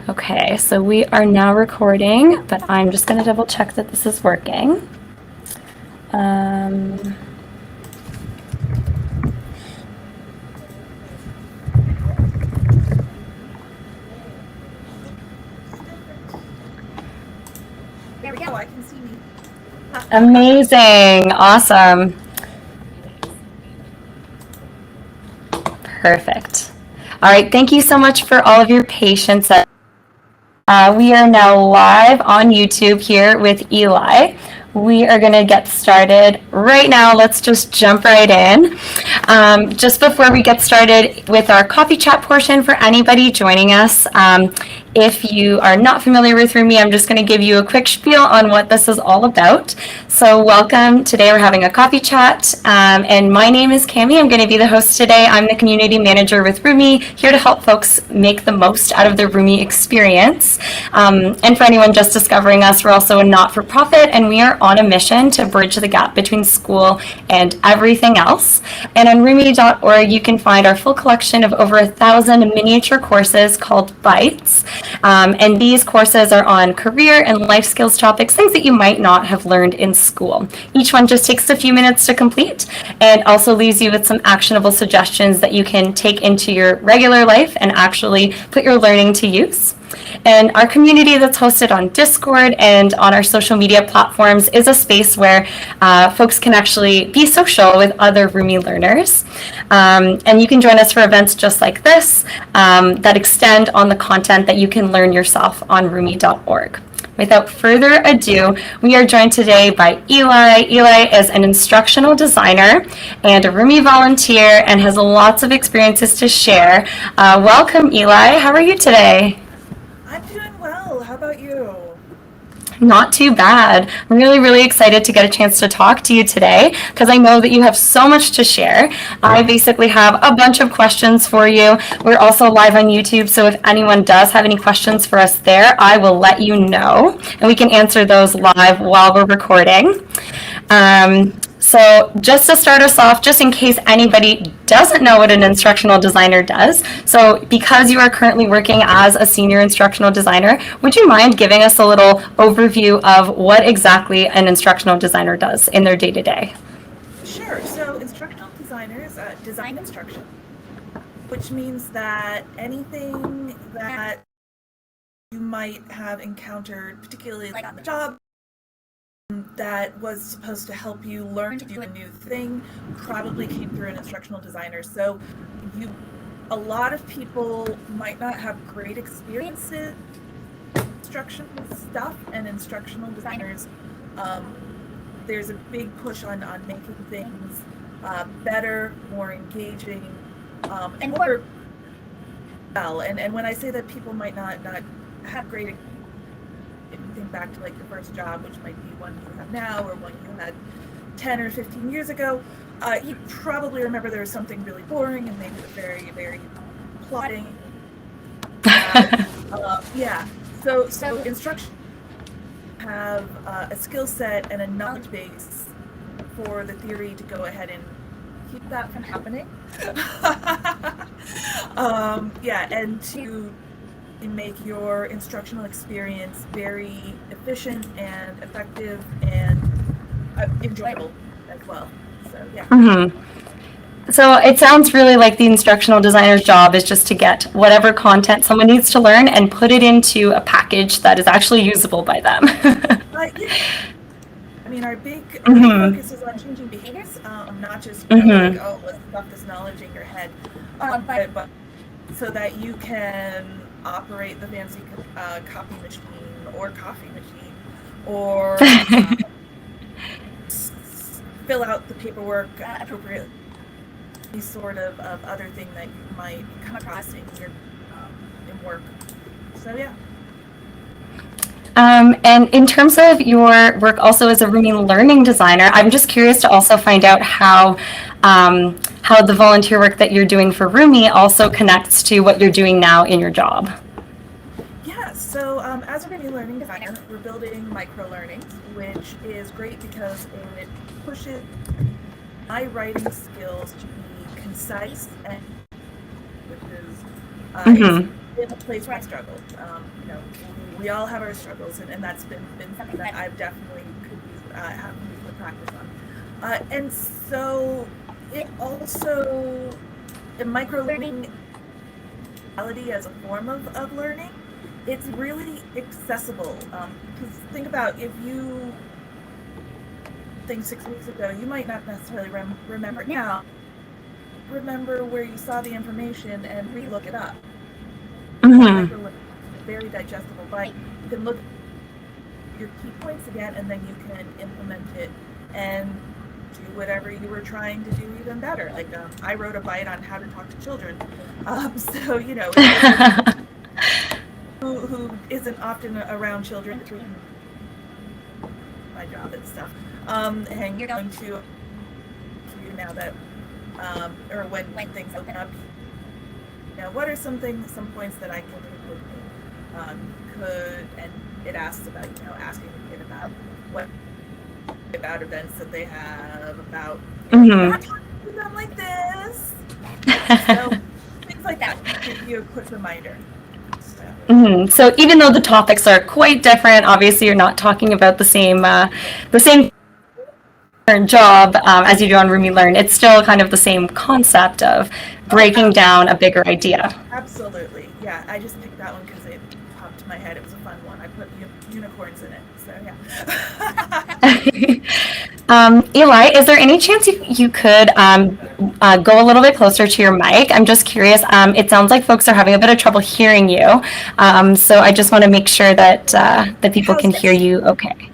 Okay, so we are now recording, but I'm just going to double check that this is working. There we go, I can see me. Amazing, awesome. Perfect. All right, thank you so much for all of your patience. We are now live on YouTube here with Eli. We are going to get started right now. Let's just jump right in. Just before we get started with our coffee chat portion for anybody joining us, if you are not familiar with Rumie, I'm just going to give you a quick spiel on what this is all about. So welcome. Today we're having a coffee chat, and my name is Cami. I'm going to be the host today. I'm the community manager with Rumie, here to help folks make the most out of their Rumie experience. And for anyone just discovering us, we're also a not-for-profit, and we are on a mission to bridge the gap between school and everything else. And on rumie.org, you can find our full collection of over 1,000 miniature courses called Bites. And these courses are on career and life skills topics, things that you might not have learned in school. Each one just takes a few minutes to complete and also leaves you with some actionable suggestions that you can take into your regular life and actually put your learning to use. And our community that's hosted on Discord and on our social media platforms is a space where folks can actually be social with other Rumie learners. And you can join us for events just like this that extend on the content that you can learn yourself on rumie.org. Without further ado, we are joined today by Eli. Eli is an instructional designer and a Rumie volunteer and has lots of experiences to share. Welcome, Eli. How are you today? I'm doing well. How about you? Not too bad. I'm really excited to get a chance to talk to you today because I know that you have so much to share. I basically have a bunch of questions for you. We're also live on YouTube, so if anyone does have any questions for us there, I will let you know, and we can answer those live while we're recording. So just to start us off, just in case anybody doesn't know what an instructional designer does, so because you are currently working as a senior instructional designer, would you mind giving us a little overview of what exactly an instructional designer does in their day-to-day? Sure. So instructional designers design instruction, which means that anything that you might have encountered, particularly like on the job, that was supposed to help you learn to do a new thing probably came through an instructional designer. So a lot of people might not have great experiences with instruction stuff, and instructional designers, there's a big push on making things better, more engaging, and more well. And when I say that people might not have great, if you think back to like your first job, which might be one you have now or one you had 10 or 15 years ago, you probably remember there was something really boring and maybe very plotting. Yeah. So instruction have a skill set and a knowledge base for the theory to go ahead and keep that from happening. Yeah, and to make your instructional experience very efficient and effective and enjoyable as well. So yeah. Mm-hmm. So it sounds really like the instructional designer's job is just to get whatever content someone needs to learn and put it into a package that is actually usable by them. Yeah. I mean, our big focus is on changing behaviors, not just like, oh, let's stuff this knowledge in your head, but so that you can operate the fancy copy machine or coffee machine, or fill out the paperwork appropriately. Any sort of other thing that you might come across in your in work. So yeah. And in terms of your work also as a Rumie learning designer, I'm just curious to also find out how the volunteer work that you're doing for Rumie also connects to what you're doing now in your job. Yeah, so as a Rumie learning designer, we're building Microlearning, which is great because it pushes my writing skills to be concise and which is in a place where I struggled. You know, we all have our struggles, and that's been something that I've definitely could use, have used the practice on. And so it also, in microlearning as a form of learning, it's really accessible. Because think about, if you think 6 weeks ago, you might not necessarily remember it now. Remember where you saw the information and re-look it up. Mm-hmm. Very digestible bite. You can look at your key points again, and then you can implement it and do whatever you were trying to do even better. Like I wrote a bite on how to talk to children. So you know, who isn't often around children through my job and stuff. And you're going to now that or when things open up. You know, what are some points that I can take with me? And it asks about, you know, asking the kid about about events that they have, about not talking to them like this. So things like that give you a quick reminder. So even though the topics are quite different, obviously you're not talking about the same job as you do on Rumie Learn. It's still kind of the same concept of breaking down a bigger idea. Absolutely, yeah. I just picked that one because it popped to my head. It was a fun one. I put unicorns in it, so yeah. Eli, is there any chance you could go a little bit closer to your mic? I'm just curious. It sounds like folks are having a bit of trouble hearing you, so I just want to make sure that that people can hear you okay.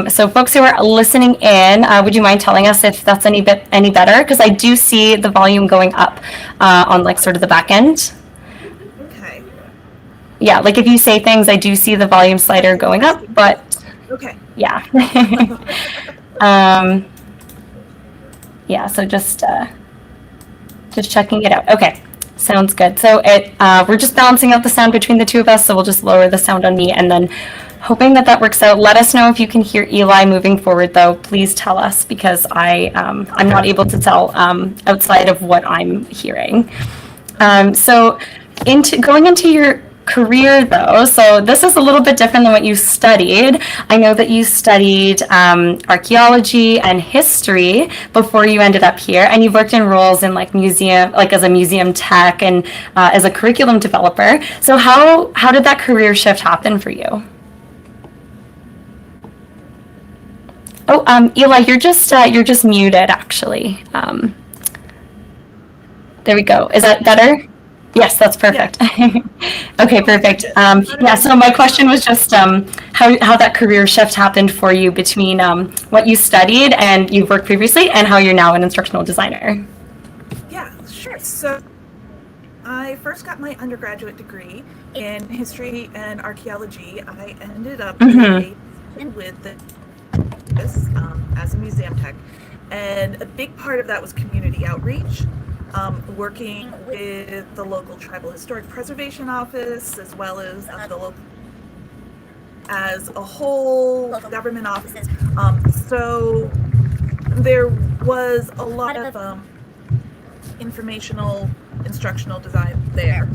So folks who are listening in, would you mind telling us if that's any better? Because I do see the volume going up on like sort of the back end. Okay. Yeah, like if you say things, I do see the volume slider going up, but okay. Yeah. Yeah, so just checking it out. Okay, sounds good. So we're just balancing out the sound between the two of us, so we'll just lower the sound on me, and then hoping that works out. Let us know if you can hear Eli moving forward, though. Please tell us, because I'm not able to tell outside of what I'm hearing. So going into your career, though, so this is a little bit different than what you studied. I know that you studied archaeology and history before you ended up here, and you've worked in roles in like museum, like as a museum tech and as a curriculum developer. So how did that career shift happen for you? Oh, Eli, you're just muted, actually. There we go. Is that better? Yes, that's perfect. Yeah. Okay, perfect. Yeah, so my question was just how that career shift happened for you between what you studied and you've worked previously and how you're now an instructional designer. Yeah, sure. So I first got my undergraduate degree in history and archaeology. I ended up with this as a museum tech, and a big part of that was community outreach. Working with the local tribal historic preservation office, as well as the local, as a whole, local government offices. So there was a lot of informational, instructional design there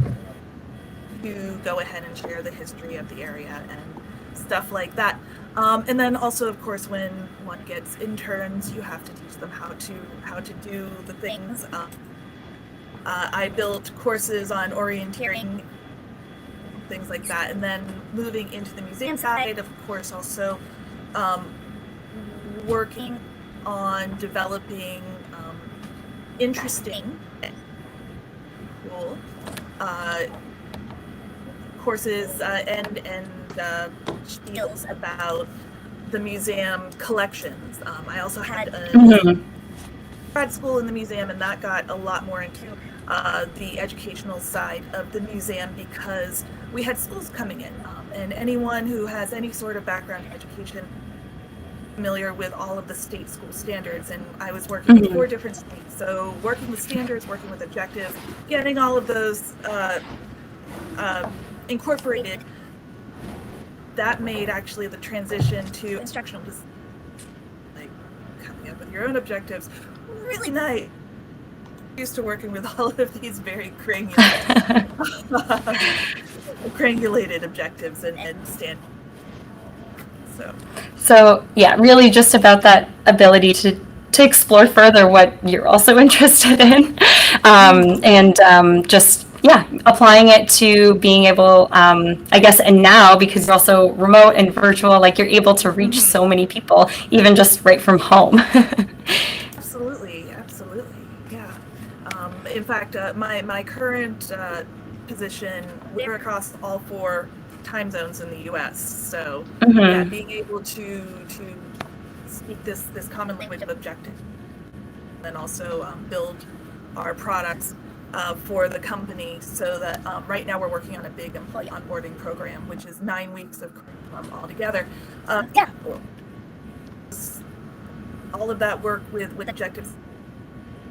to go ahead and share the history of the area and stuff like that. And then also, of course, when one gets interns, you have to teach them how to do the things. I built courses on orienteering, things like that, and then moving into the museum side, of course, also working on developing interesting, cool courses and spiels about the museum collections. I also had a grad school in the museum, and that got a lot more into the educational side of the museum, because we had schools coming in, and anyone who has any sort of background in education familiar with all of the state school standards, and I was working with 4 different states, so working with standards, working with objectives, getting all of those incorporated. That made actually the transition to instructional design, like coming up with your own objectives, really nice. used to working with all of these very crangulated objectives and standards. So yeah, really just about that ability to explore further what you're also interested in, and just yeah, applying it to being able, I guess, and now because you're also remote and virtual, like you're able to reach so many people, even just right from home. Absolutely, yeah. In fact, my current position, we're across all 4 time zones in the U.S. So yeah, being able to speak this common language of objective, and also build our products for the company, so that right now we're working on a big employee onboarding program, which is 9 weeks of curriculum altogether. Yeah, all of that work with objectives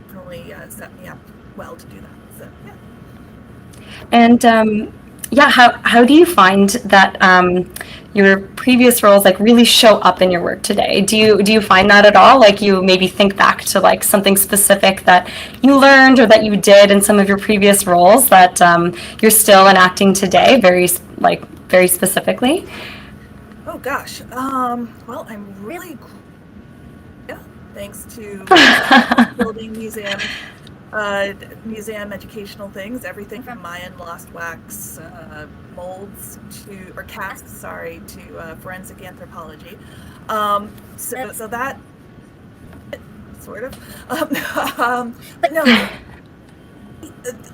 definitely set me up well to do that. So yeah. And yeah, how do you find that your previous roles like really show up in your work today? Do you find that at all? Like you maybe think back to like something specific that you learned or that you did in some of your previous roles that you're still enacting today, very specifically? Oh gosh. Well, I'm really thanks to building museum educational things, everything from Mayan lost wax molds to casts, to forensic anthropology. So that sort of. But no,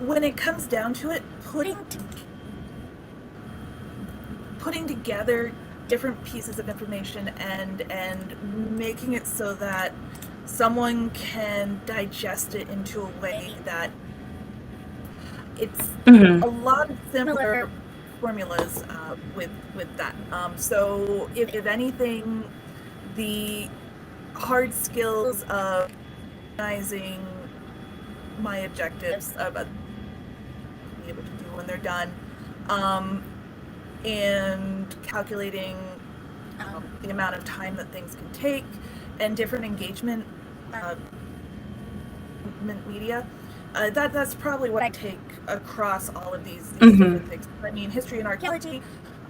when it comes down to it, putting together different pieces of information and making it so that someone can digest it into a way that it's a lot of similar formulas with that. So if anything, the hard skills of organizing my objectives, be able to do when they're done, and calculating the amount of time that things can take, and different engagement media. That's probably what I take across all of these different things. I mean, history and archaeology.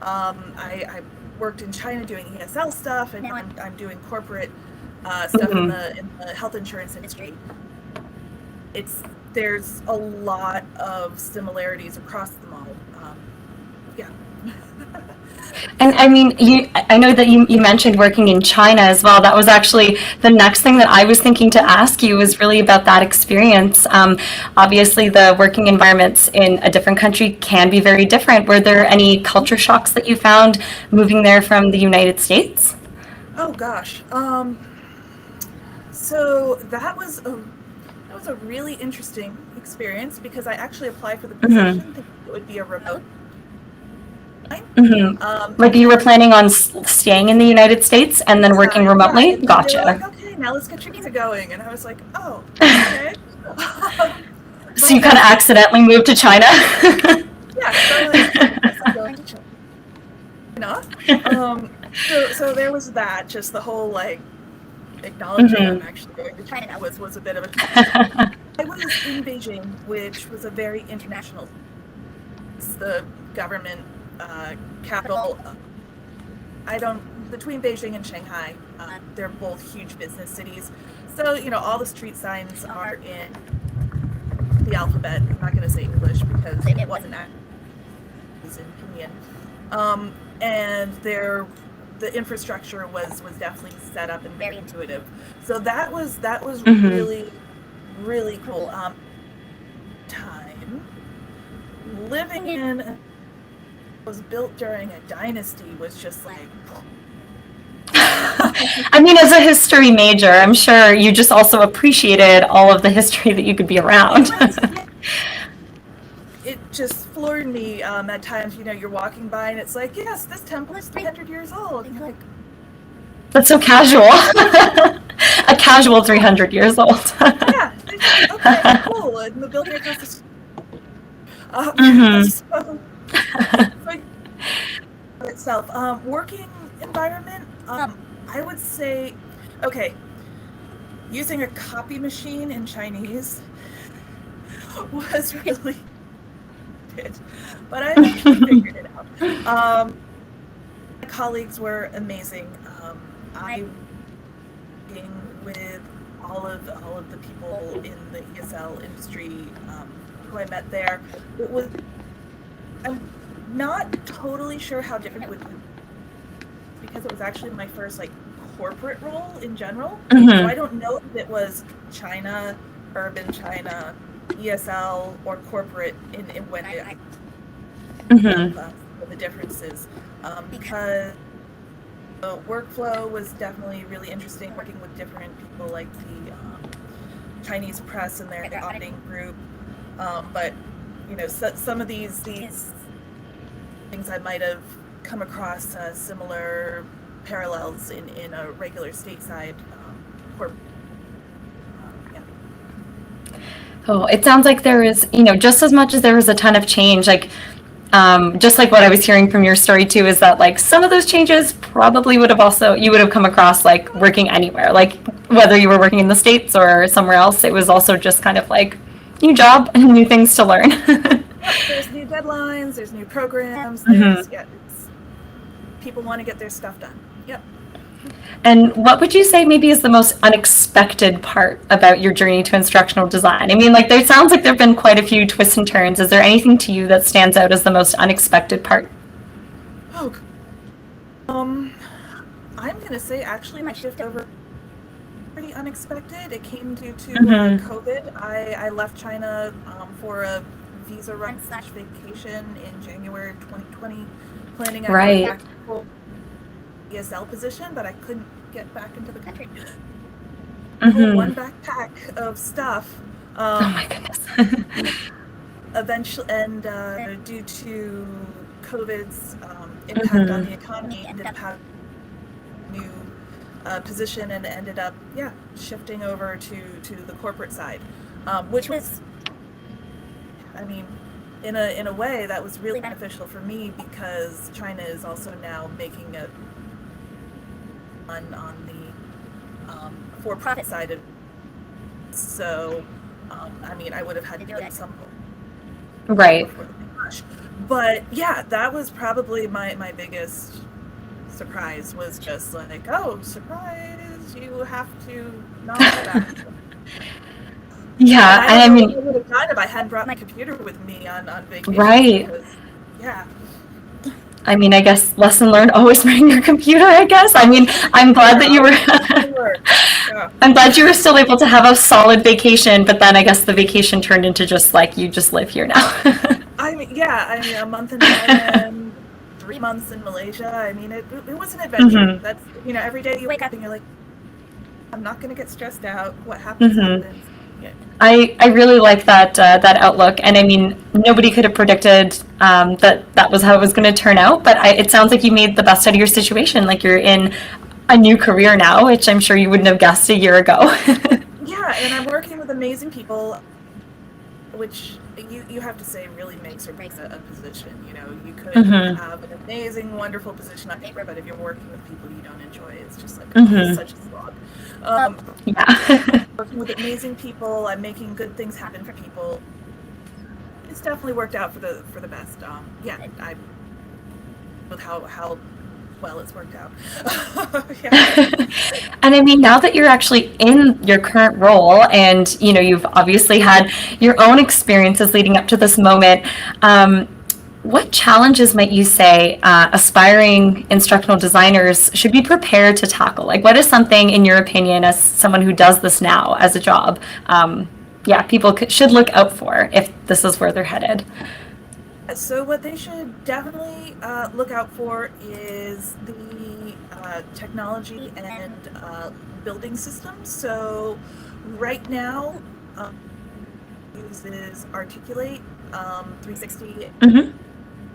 I worked in China doing ESL stuff, and now I'm doing corporate stuff in the health insurance industry. There's a lot of similarities across them all. Yeah. And I mean, I know that you mentioned working in China as well. That was actually the next thing that I was thinking to ask you was really about that experience. Obviously, the working environments in a different country can be very different. Were there any culture shocks that you found moving there from the United States? Oh gosh. So that was a really interesting experience, because I actually applied for the position thinking it would be a remote. Like you were planning on staying in the United States and then working remotely? Yeah, Gotcha. they were like, okay, now let's get your visa going. And I was like, oh, okay. So you kind of accidentally moved to China? Yeah, so I'm going to China. So there was that, just the whole like acknowledging I'm actually going to China was a bit of a I was in Beijing, which was a very international, it's the government capital. Between Beijing and Shanghai, they're both huge business cities. So, all the street signs are in the alphabet. I'm not going to say English because it wasn't in Pinyin. And the infrastructure was definitely set up and very intuitive. So that was really, really cool. Time living in was built during a dynasty was just like. I mean, as a history major, I'm sure you just also appreciated all of the history that you could be around. It just floored me at times. You're walking by and it's like, yes, this temple is 300 years old. And you're like, that's so casual. A casual 300 years old. Yeah. Okay, cool. And the building across the street. Itself, working environment, I would say, okay, using a copy machine in Chinese was really good, but I eventually figured it out. My colleagues were amazing. I working with all of the people in the ESL industry who I met there. It was, I'm not totally sure how different it would be because it was actually my first like corporate role in general. So I don't know if it was China, urban China, ESL, or corporate in when it the differences because the workflow was definitely really interesting, working with different people like the Chinese press and the auditing group. But you know, some of these things I might have come across similar parallels in a regular stateside corporate. Oh, it sounds like there is, just as much as there was a ton of change, like just like what I was hearing from your story too, is that like some of those changes probably would have also, you would have come across like working anywhere, like whether you were working in the States or somewhere else, it was also just kind of like new job and new things to learn. There's new deadlines, there's new programs, there's, people want to get their stuff done. Yep. And what would you say maybe is the most unexpected part about your journey to instructional design? I mean, like, there sounds like there have been quite a few twists and turns. Is there anything to you that stands out as the most unexpected part? Oh, I'm going to say actually my shift over pretty unexpected. It came due to COVID. I left China for a visa run/vacation in January of 2020, planning on going back to ESL position, but I couldn't get back into the country. One backpack of stuff. Oh my goodness. Eventually, and due to COVID's impact on the economy, ended up having a new position and ended up, shifting over to the corporate side, which was, I mean, in a way that was really beneficial for me because China is also now making a on the for-profit side of it. So I mean, I would have had to do it at some point, right? But yeah, that was probably my biggest surprise, was just like, oh, surprise, you have to not do that. Yeah, and I mean, I would have done if I hadn't brought my computer with me on vacation. Right. Because, yeah. I mean, I guess lesson learned, always bring your computer, I guess. I mean, I'm glad that you were I'm glad you were still able to have a solid vacation, but then I guess the vacation turned into just like you just live here now. I mean, a month in Thailand, 3 months in Malaysia. I mean, it was an adventure. That's, every day you wake up and you're like, I'm not going to get stressed out. What happens happens. Yeah. I really like that outlook, and I mean, nobody could have predicted that was how it was going to turn out. But it sounds like you made the best out of your situation. Like, you're in a new career now, which I'm sure you wouldn't have guessed a year ago. Yeah, and I'm working with amazing people, which you have to say really makes or breaks a position. You could have an amazing, wonderful position on paper, but if you're working with people you don't enjoy, it's just like such a slog. Working with amazing people, I'm making good things happen for people. It's definitely worked out for the best. With how well it's worked out. And I mean, now that you're actually in your current role, and you've obviously had your own experiences leading up to this moment, what challenges might you say aspiring instructional designers should be prepared to tackle? Like, what is something, in your opinion, as someone who does this now as a job, people should look out for if this is where they're headed? So what they should definitely look out for is the technology and building systems. So right now, uses Articulate, 360,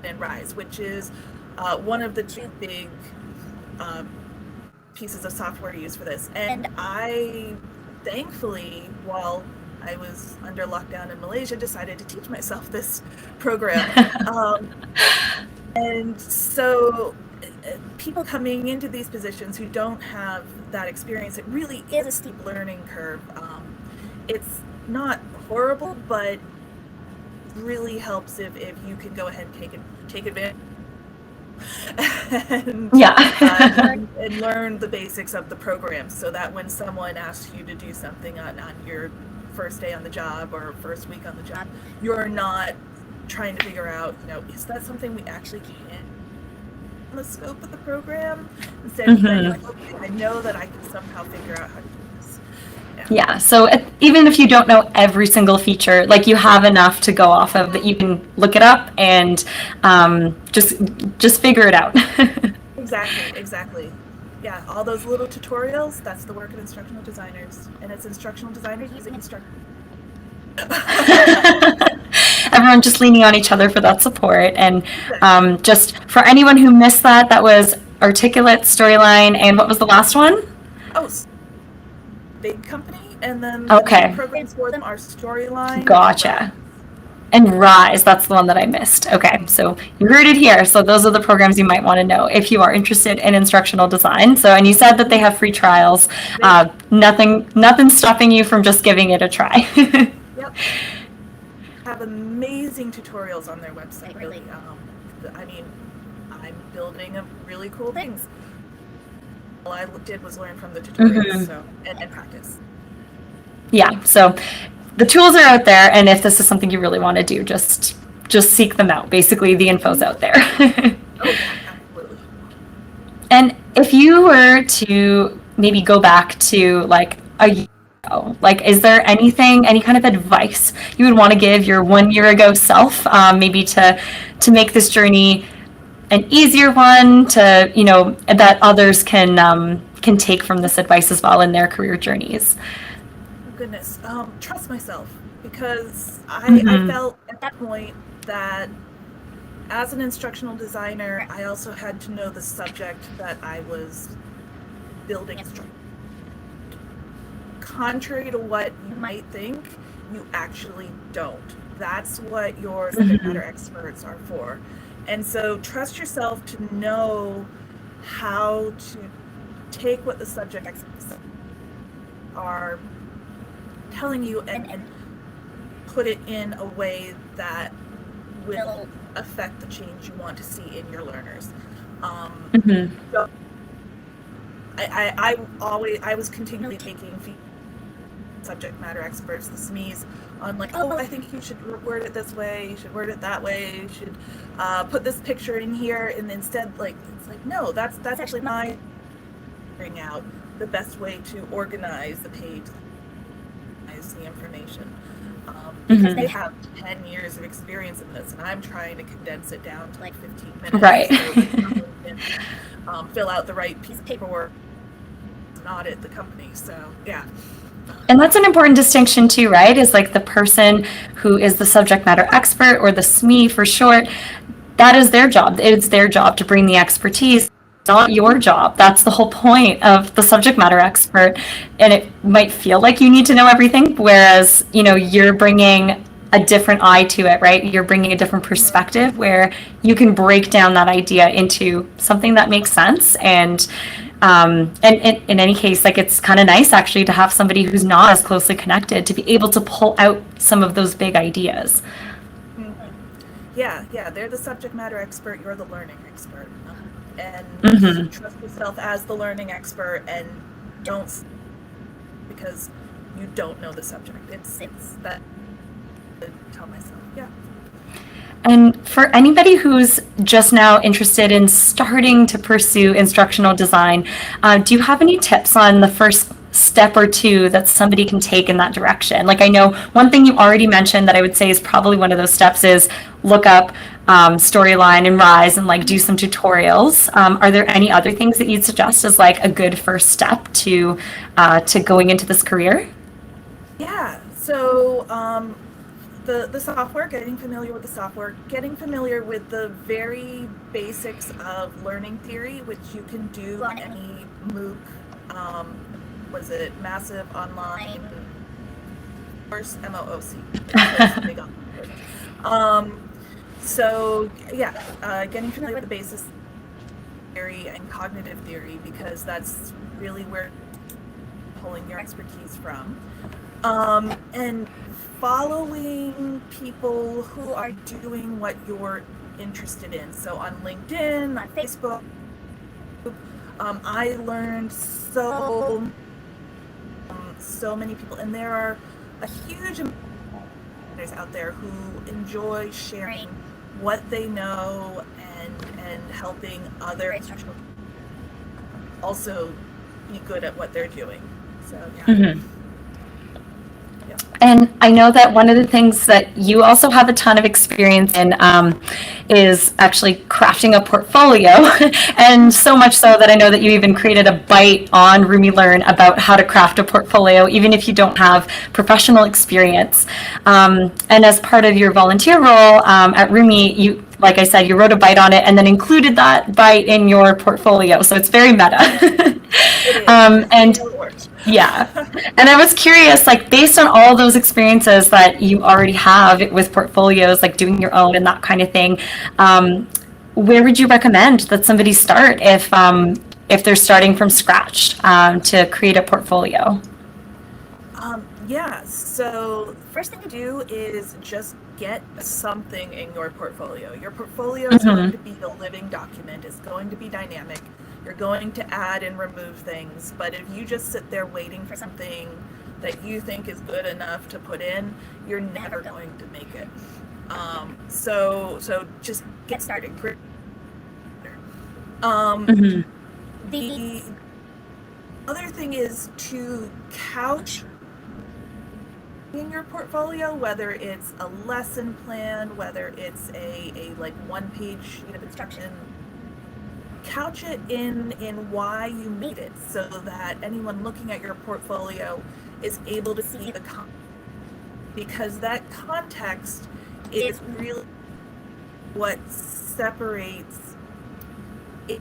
and Rise, which is one of the two big pieces of software used for this. And I, thankfully, while I was under lockdown in Malaysia, decided to teach myself this program. And so people coming into these positions who don't have that experience, it really is a steep learning curve. It's not horrible, but really helps if you can go ahead and take advantage and, and learn the basics of the program, so that when someone asks you to do something on your first day on the job or first week on the job, you're not trying to figure out, is that something we actually can in the scope of the program? Instead of saying, like, okay, I know that I can somehow figure out how to do this. Yeah, so even if you don't know every single feature, like, you have enough to go off of that you can look it up and just figure it out. Exactly. Yeah, all those little tutorials, that's the work of instructional designers. And it's instructional designers using instructional. Everyone just leaning on each other for that support. And just for anyone who missed that was Articulate, Storyline, and what was the last one? Oh, big company. And then the programs for them are Storyline. Gotcha. And Rise, that's the one that I missed. Okay, so you heard it here. So those are the programs you might want to know if you are interested in instructional design. So, and you said that they have free trials. Nothing stopping you from just giving it a try. Yep. Have amazing tutorials on their website. Really, I mean, I'm building really cool things. All I did was learn from the tutorials, and practice. Yeah. So the tools are out there, and if this is something you really want to do, just seek them out. Basically, the info's out there. Absolutely. And if you were to maybe go back to like a year ago, like, is there any kind of advice you would want to give your 1 year ago self, maybe to make this journey an easier one, to that others can take from this advice as well in their career journeys? Goodness, trust myself, because I felt at that point that as an instructional designer, I also had to know the subject that I was building. Contrary to what you might think, you actually don't. That's what your subject matter experts are for. And so trust yourself to know how to take what the subject experts are telling you and put it in a way that will affect the change you want to see in your learners. So I was continually taking subject matter experts, the SMEs, on like, I think you should word it this way, you should word it that way, you should put this picture in here, and instead, like, it's like, no, that's actually my figuring out the best way to organize the page, the information, because they have 10 years of experience in this, and I'm trying to condense it down to like 15 minutes, right? So you can fill out the right piece of paperwork and audit the company. So yeah. And that's an important distinction too, right? Is like the person who is the subject matter expert, or the SME for short, that is their job. It's their job to bring the expertise. It's not your job. That's the whole point of the subject matter expert. And it might feel like you need to know everything, whereas, you're bringing a different eye to it, right? You're bringing a different perspective where you can break down that idea into something that makes sense. And in any case, like, it's kind of nice actually to have somebody who's not as closely connected to be able to pull out some of those big ideas. Yeah, they're the subject matter expert, you're the learning expert. And trust yourself as the learning expert, and don't, because you don't know the subject. It's that I tell myself, yeah. And for anybody who's just now interested in starting to pursue instructional design, do you have any tips on the first step or two that somebody can take in that direction? Like, I know one thing you already mentioned that I would say is probably one of those steps is look up Storyline and Rise and like do some tutorials. Are there any other things that you'd suggest as like a good first step to going into this career? Yeah, so the software, getting familiar with the software, getting familiar with the very basics of learning theory, which you can do on any MOOC, massive online course, MOOC. So yeah, getting familiar with the basis theory and cognitive theory, because that's really where you're pulling your expertise from. And following people who are doing what you're interested in. So on LinkedIn, on Facebook, I learned so many people, and there are a huge amount of designers out there who enjoy sharing what they know and helping other instructional also be good at what they're doing. So yeah. Mm-hmm. And I know that one of the things that you also have a ton of experience in is actually crafting a portfolio. And so much so that I know that you even created a bite on Rumie Learn about how to craft a portfolio, even if you don't have professional experience. And as part of your volunteer role at Rumie, you, like I said, you wrote a bite on it and then included that bite in your portfolio. So it's very meta. And yeah. And I was curious, like, based on all those experiences that you already have with portfolios, like doing your own and that kind of thing, where would you recommend that somebody start if they're starting from scratch to create a portfolio? Yeah, so the first thing to do is just get something in your portfolio. Your portfolio is going to be a living document. It's going to be dynamic. You're going to add and remove things, but if you just sit there waiting for something that you think is good enough to put in, you're never going to make it. So just get started. The other thing is to couch in your portfolio, whether it's a lesson plan, whether it's a like one-page sheet of instruction. Couch it in why you made it, so that anyone looking at your portfolio is able to see the context, because that context is really what separates a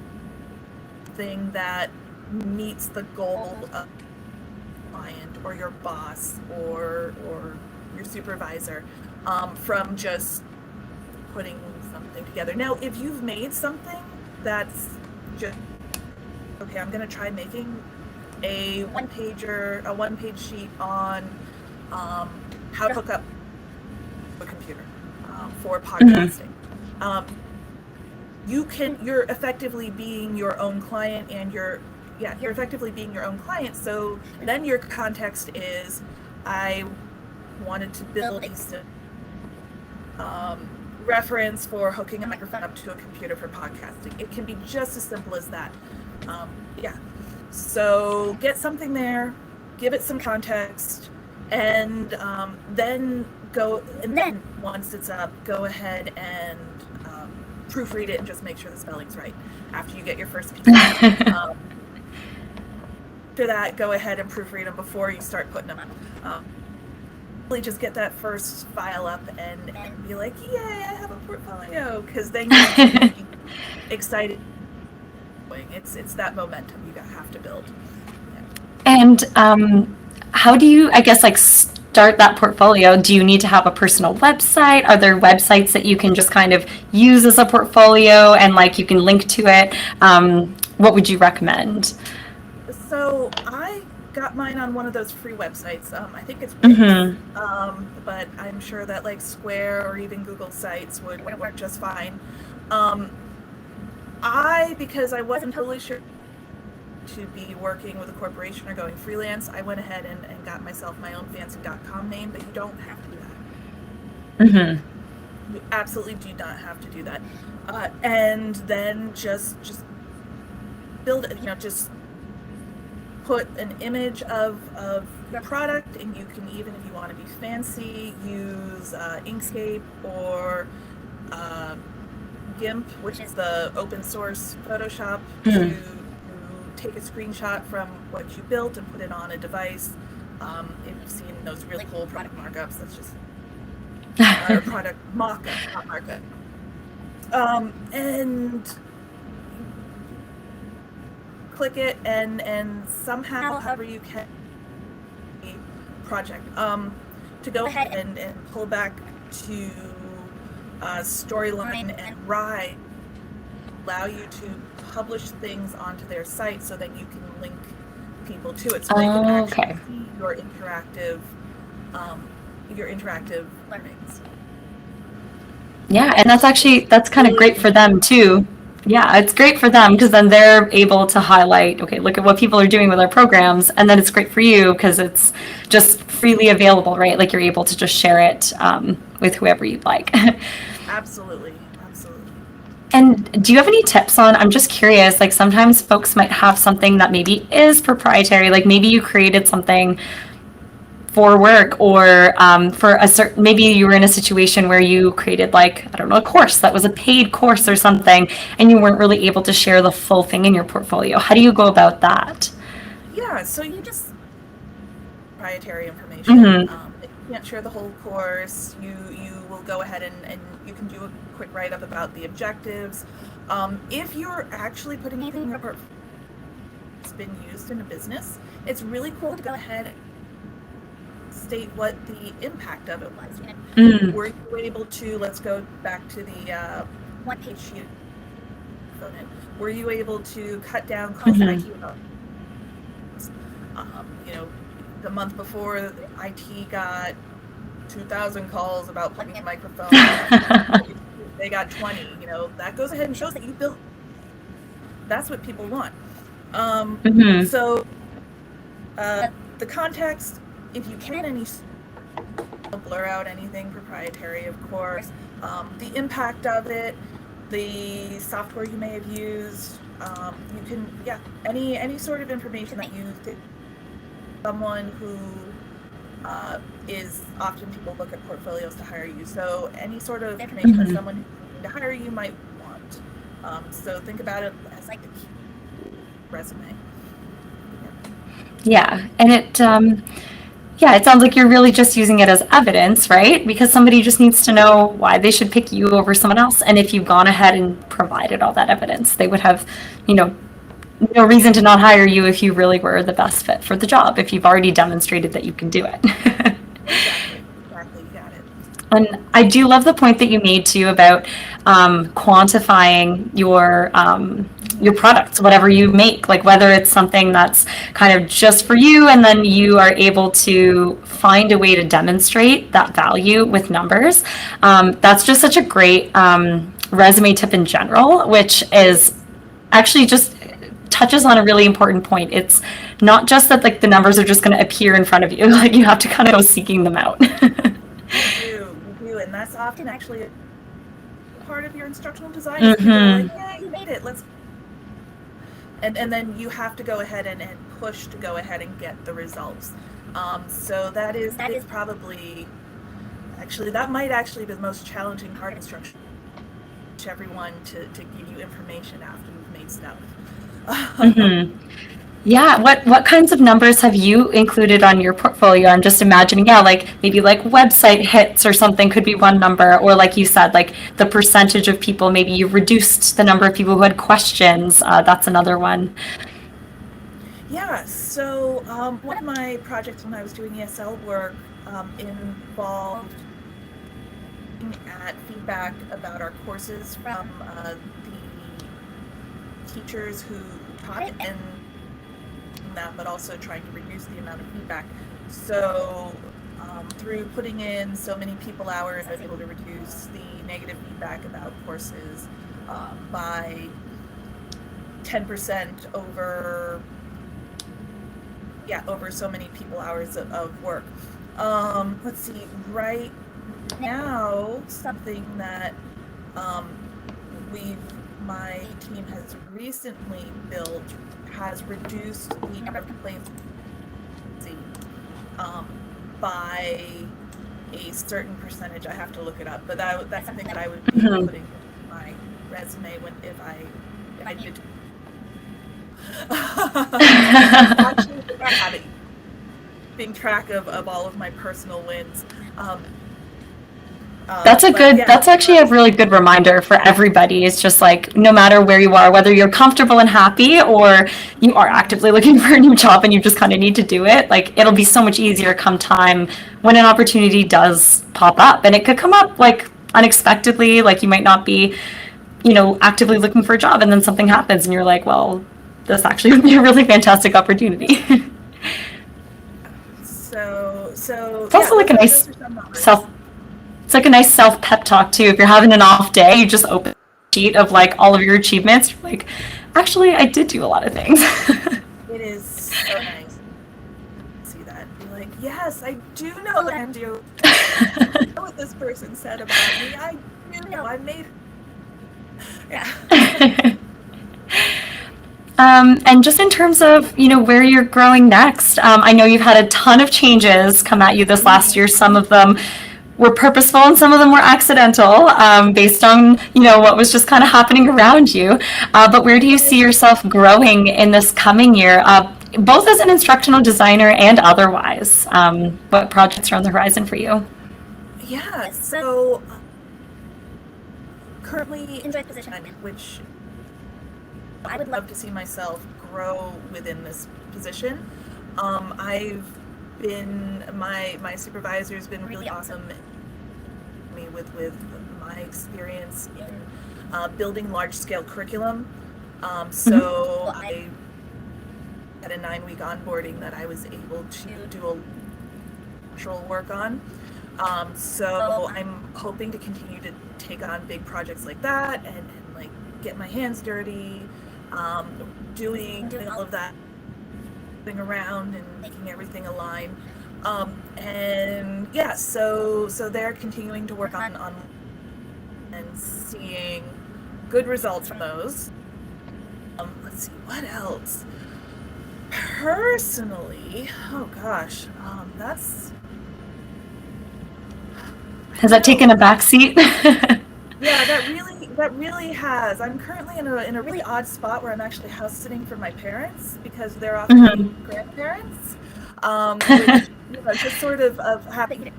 thing that meets the goal of client or your boss or your supervisor from just putting something together. Now, if you've made something that's just, okay, I'm going to try making a one-page sheet on how to hook up a computer for podcasting. You're effectively being your own client, and you're effectively being your own client. So then your context is, I wanted to build a reference for hooking a microphone up to a computer for podcasting. It can be just as simple as that. So get something there, give it some context, and then once it's up, go ahead and proofread it and just make sure the spelling's right after you get your first piece. After that, go ahead and proofread them before you start putting them up. Really just get that first file up and be like, yay, I have a portfolio, because then you're be excited. It's that momentum you have to build. Yeah. And how do you, I guess, like, start that portfolio? Do you need to have a personal website? Are there websites that you can just kind of use as a portfolio and like you can link to it? What would you recommend? So I got mine on one of those free websites. I think it's Wix, but I'm sure that like Square or even Google sites would work just fine. Because I wasn't totally sure to be working with a corporation or going freelance, I went ahead and got myself my own fancy .com name, but you don't have to do that. You absolutely do not have to do that. And then just build it, just put an image of your product, and you can, even if you want to be fancy, use Inkscape or GIMP, which is the open source Photoshop, to take a screenshot from what you built and put it on a device. If you've seen those really cool product markups, that's just or product mock-up, not markup. And click it and somehow, however you can, project. To go ahead and pull back to Storyline and Ride, allow you to publish things onto their site so that you can link people to it, so they can actually see your interactive your interactive learnings. Yeah, and that's kind of great for them too. Yeah, it's great for them because then they're able to highlight, okay, look at what people are doing with our programs, and then it's great for you because it's just freely available, right? Like you're able to just share it with whoever you'd like. Absolutely, absolutely. And do you have any tips on, I'm just curious, like sometimes folks might have something that maybe is proprietary, like maybe you created something for work or for a certain, maybe you were in a situation where you created like, I don't know, a course that was a paid course or something, and you weren't really able to share the full thing in your portfolio. How do you go about that? Yeah, so you just proprietary information. Mm-hmm. If you can't share the whole course, you will go ahead and you can do a quick write-up about the objectives. If you're actually putting anything in your portfolio that's been used in a business, it's really cool to go ahead and state what the impact of it was. Mm. Were you able to, let's go back to the one-page sheet. Were you able to cut down calls to IT about? The month before, IT got 2,000 calls about plugging in microphones. They got 20. That goes ahead and shows that you built. That's what people want. So the context, if you can, blur out anything proprietary, of course. The impact of it, the software you may have used. You can, any sort of information that you think someone who is often people look at portfolios to hire you. So any sort of information that someone who's looking to hire you might want. So think about it as like a resume. Yeah, and it sounds like you're really just using it as evidence, right? Because somebody just needs to know why they should pick you over someone else. And if you've gone ahead and provided all that evidence, they would have, no reason to not hire you if you really were the best fit for the job, if you've already demonstrated that you can do it. Exactly, you got it. And I do love the point that you made too about quantifying your products, whatever you make, like whether it's something that's kind of just for you, and then you are able to find a way to demonstrate that value with numbers. That's just such a great resume tip in general, which is actually just touches on a really important point. It's not just that like the numbers are just going to appear in front of you. Like you have to kind of go seeking them out. You do, and that's often actually part of your instructional design. People are like, yeah, you made it. Let's. And then you have to go ahead and push to go ahead and get the results. So that is probably actually that might actually be the most challenging part of instruction. To everyone to give you information after you've made stuff. Yeah, what kinds of numbers have you included on your portfolio? I'm just imagining, like maybe like website hits or something could be one number, or like you said, like the percentage of people, maybe you reduced the number of people who had questions. That's another one. Yeah, so one of my projects when I was doing ESL work involved looking at feedback about our courses from the teachers who taught it, and that, but also trying to reduce the amount of feedback. So through putting in so many people hours, I was able to reduce the negative feedback about courses by 10% over so many people hours of work. Let's see, right now, something that my team has recently built has reduced the number of complaints by a certain percentage. I have to look it up, but that's something that I would be putting in my resume if I did. Actually, I have it, keeping track of all of my personal wins. That's actually a really good reminder for everybody. It's just like, no matter where you are, whether you're comfortable and happy or you are actively looking for a new job and you just kind of need to do it, like it'll be so much easier come time when an opportunity does pop up. And it could come up like unexpectedly, like you might not be, actively looking for a job, and then something happens and you're like, well, this actually would be a really fantastic opportunity. So It's also like a nice it's like a nice self pep talk too. If you're having an off day, you just open a sheet of like all of your achievements. You're like, actually, I did do a lot of things. It is so nice to see that. Be like, yes, I do know what I'm doing. I know what this person said about me. I do know. I made it. Yeah. And just in terms of, where you're growing next, I know you've had a ton of changes come at you this last year. Some of them were purposeful and some of them were accidental, based on, what was just kind of happening around you. But where do you see yourself growing in this coming year, both as an instructional designer and otherwise? What projects are on the horizon for you? Yeah, so currently in the position I'm in, which I would love to see myself grow within this position. I've been, my supervisor's been really awesome with my experience in building large-scale curriculum. So I had a 9-week onboarding that I was able to do a actual work on. So I'm hoping to continue to take on big projects like that and like get my hands dirty, doing all of that, moving around and making everything align. And yeah, so they're continuing to work on and seeing good results from those. Let's see, what else? Personally, oh gosh, Has that taken a back seat? Yeah, that really has. I'm currently in a really odd spot where I'm actually house sitting for my parents because they're often grandparents. Which, just sort of having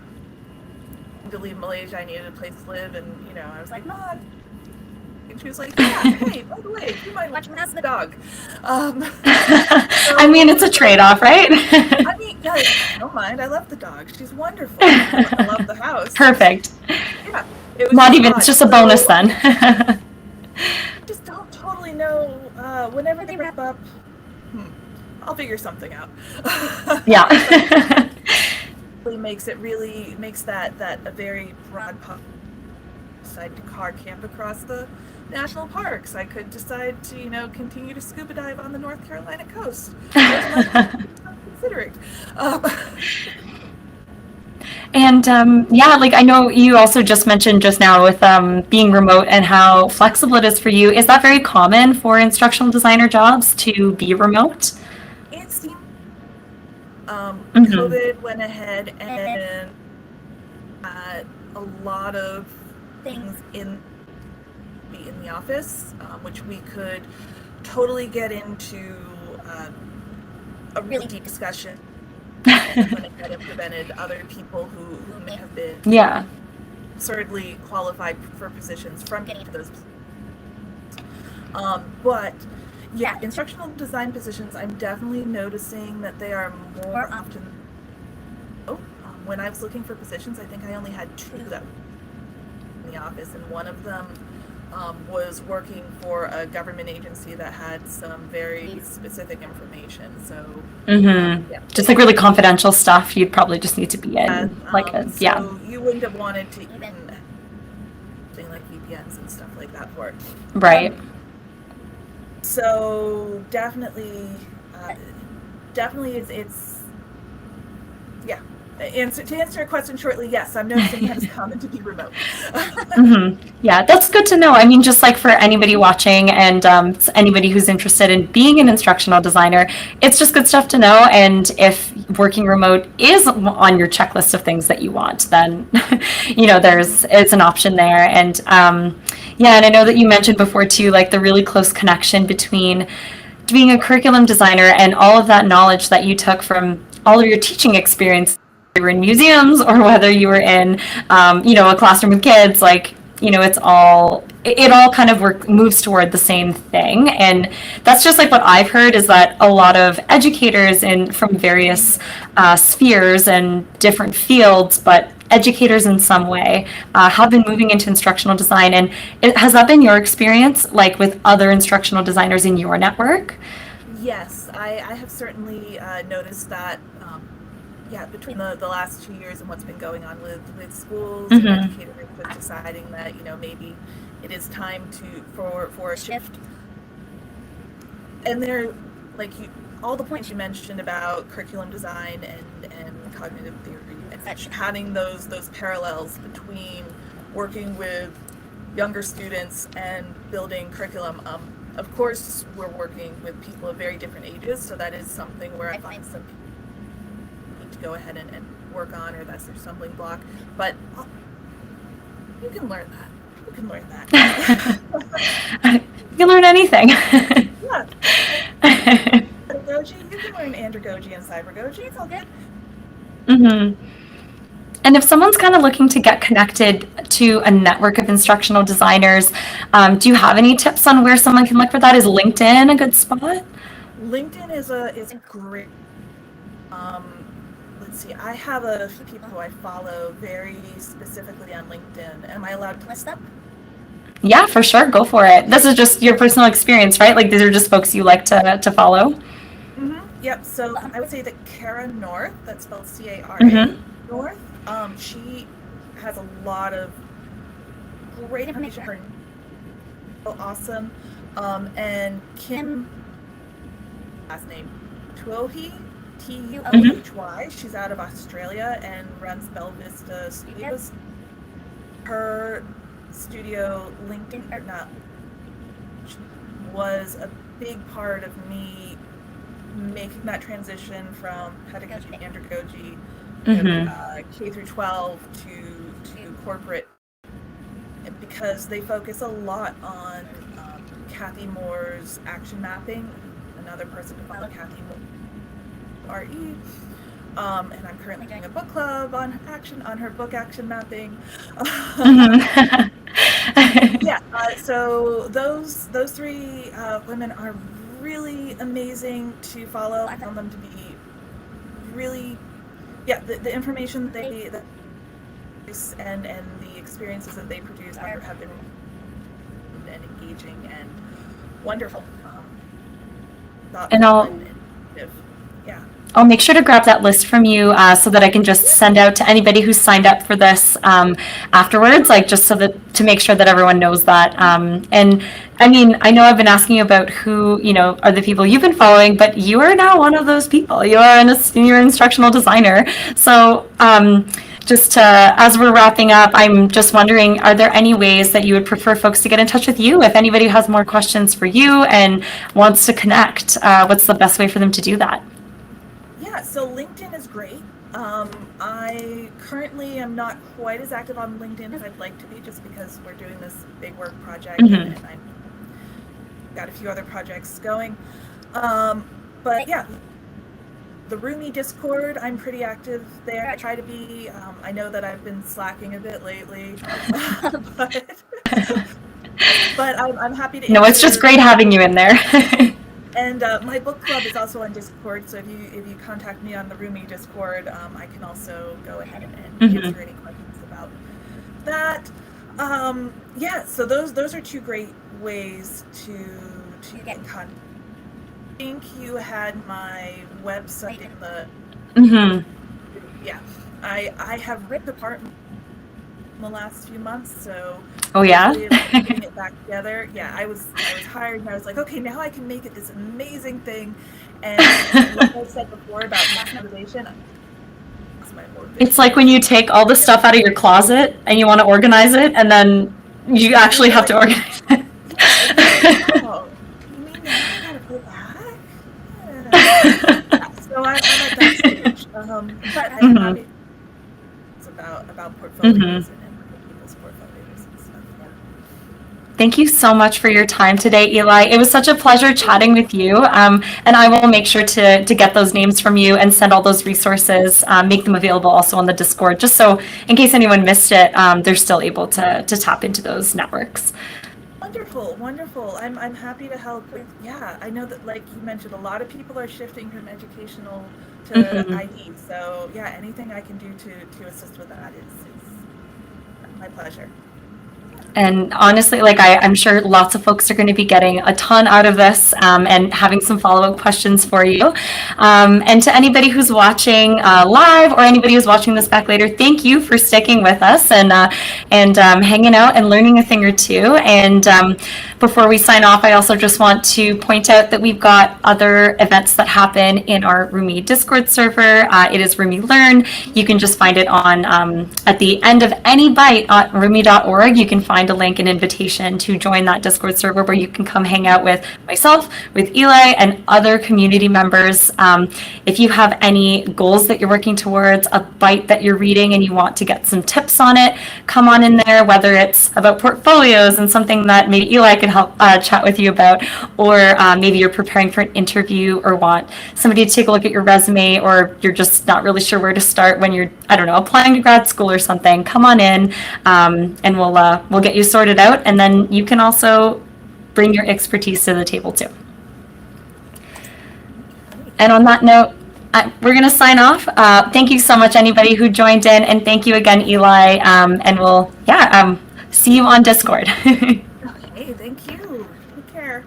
to leave Malaysia, I needed a place to live, and I was like, Mom. And she was like, yeah, hey, by the way, do you mind watching the dog? I mean, it's a trade-off, right? I mean, yeah, I don't mind. I love the dog. She's wonderful. I love the house. Perfect. Yeah. It was Not even, it's just a bonus then. Just don't totally know. Whenever they wrap up, I'll figure something out. Yeah. Makes that a very broad side to car camp across the national parks. I could decide to continue to scuba dive on the North Carolina coast. Considering. And like I know you also just mentioned just now with being remote and how flexible it is for you. Is that very common for instructional designer jobs to be remote? It seems COVID went ahead and a lot of things in the office, which we could totally get into a really deep discussion when it had prevented other people who may have been absurdly qualified for positions from getting to those positions. But yeah, instructional design positions, I'm definitely noticing that they are more often. When I was looking for positions, I think I only had 2 that were in the office, and one of them was working for a government agency that had some very specific information. So just like really confidential stuff, you'd probably just need to be in so you wouldn't have wanted to even something like VPNs and stuff like that for it. Right. So definitely it's yeah. To answer your question shortly, yes, I'm noticing that it's common to be remote. Yeah, that's good to know. I mean, just like for anybody watching and anybody who's interested in being an instructional designer, it's just good stuff to know. And if working remote is on your checklist of things that you want, then it's an option there. And and I know that you mentioned before too, like the really close connection between being a curriculum designer and all of that knowledge that you took from all of your teaching experience. You were in museums or whether you were in a classroom with kids, it all kind of moves toward the same thing. And that's just like what I've heard is that a lot of educators from various spheres and different fields, but educators in some way, have been moving into instructional design. And has that been your experience, like with other instructional designers in your network? Yes, I have certainly noticed that between the last 2 years and what's been going on with schools and Mm-hmm. educators just deciding that maybe it is time for a shift. And there, like all the points you mentioned about curriculum design and cognitive theory, and having those parallels between working with younger students and building curriculum. Of course, we're working with people of very different ages, so that is something where I find some people need to go ahead and work on, or that's their stumbling block. But you can learn that. You can learn that. You can learn anything. Yeah. Pedagogy, you can learn andragogy and cybergogy. It's all good. Mm-hmm. And if someone's kind of looking to get connected to a network of instructional designers, do you have any tips on where someone can look for that? Is LinkedIn a good spot? LinkedIn is a great. Let's see. I have a few people who I follow very specifically on LinkedIn. Am I allowed to list them? Yeah, for sure. Go for it. This is just your personal experience, right? Like these are just folks you like to follow. Yep. So I would say that Kara North, that's spelled Cara Mm-hmm. North. She has a lot of great information. Her awesome. And Kim, last name Tuohy, Tuohy. She's out of Australia and runs Bella Vista Studios. Her studio, LinkedIn or not, was a big part of me making that transition from pedagogy to andragogy, K through 12 to corporate, because they focus a lot on Kathy Moore's action mapping. Another person to follow, Kathy Moore, RE. And I'm currently doing a book club on her book action mapping. So those three women are really amazing to follow. I found them to be really, the information they and the experiences that they produce have been and engaging and wonderful. And I'll make sure to grab that list from you so that I can just send out to anybody who's signed up for this afterwards, like just so that to make sure that everyone knows that. And I mean, I know I've been asking you about who, are the people you've been following, but you are now one of those people. You are a senior instructional designer. So as we're wrapping up, I'm just wondering, are there any ways that you would prefer folks to get in touch with you? If anybody has more questions for you and wants to connect, what's the best way for them to do that? Yeah, so LinkedIn is great. I currently am not quite as active on LinkedIn as I'd like to be, just because we're doing this big work project and I've got a few other projects going. But yeah, the Rumie Discord, I'm pretty active there. I try to be. I know that I've been slacking a bit lately, but I'm happy to. No, it's just great having you in there. And my book club is also on Discord, so if you contact me on the Rumie Discord, I can also go ahead and answer any questions about that. So those are two great ways to get in contact. I think you had my website in the. Yeah, I have ripped apart in the last few months, so putting it back together. I was hired and I was like, okay, now I can make it this amazing thing. And like I said before about motivation, it's like when you take all the stuff out of your closet and you want to organize it, and then you actually have to organize it. Oh, you mean now I gotta go back? Yeah. So I'm at that stage. But I'm happy about portfolios and people's portfolios and stuff. Yeah. Thank you so much for your time today, Eli. It was such a pleasure chatting with you. And I will make sure to get those names from you and send all those resources, make them available also on the Discord, just so in case anyone missed it, they're still able to tap into those networks. Wonderful. I'm happy to help. I know that, like you mentioned, a lot of people are shifting from educational to ID. So anything I can do to assist with that is my pleasure. And honestly, like I'm sure lots of folks are going to be getting a ton out of this and having some follow-up questions for you. And to anybody who's watching live or anybody who's watching this back later, thank you for sticking with us and hanging out and learning a thing or two. And before we sign off, I also just want to point out that we've got other events that happen in our Rumie Discord server. It is Rumie Learn. You can just find it on at the end of any bite at rumie.org. You can find a link and invitation to join that Discord server where you can come hang out with myself, with Eli, and other community members. If you have any goals that you're working towards, a bite that you're reading and you want to get some tips on it, come on in there, whether it's about portfolios and something that maybe Eli can help chat with you about, or maybe you're preparing for an interview or want somebody to take a look at your resume, or you're just not really sure where to start when you're, I don't know, applying to grad school or something. Come on in and we'll get you sorted out, and then you can also bring your expertise to the table too. And on that note, we're going to sign off. Thank you so much, anybody who joined in, and thank you again, Eli. And we'll, see you on Discord. Okay, thank you. Take care.